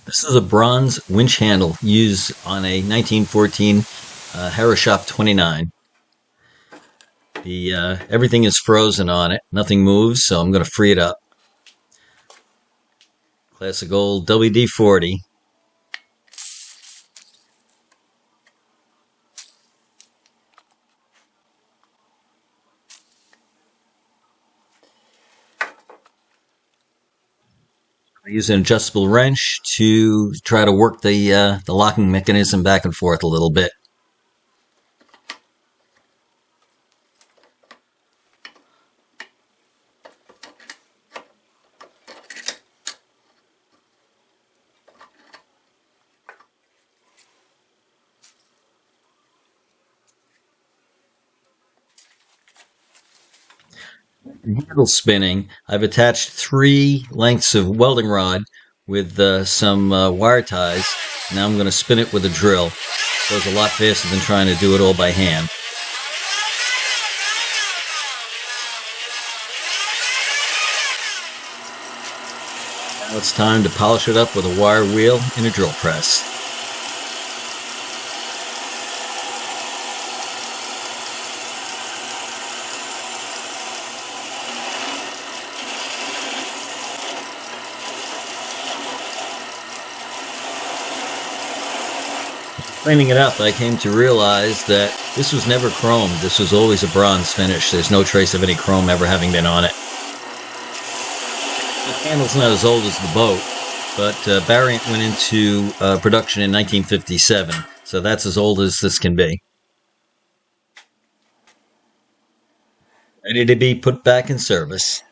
This is a bronze winch handle used on a 1914 Hereshoff 29. The everything is frozen on it. Nothing moves, so I'm going to free it up. Classic old WD-40. I use an adjustable wrench to try to work the locking mechanism back and forth a little bit. Handle spinning, I've attached 3 lengths of welding rod with some wire ties. Now I'm going to spin it with a drill. It goes a lot faster than trying to do it all by hand. Now it's time to polish it up with a wire wheel and a drill press. Cleaning it up, I came to realize that this was never chrome. This was always a bronze finish. There's no trace of any chrome ever having been on it. The handle's not as old as the boat, but Barient went into production in 1957, so that's as old as this can be. Ready to be put back in service.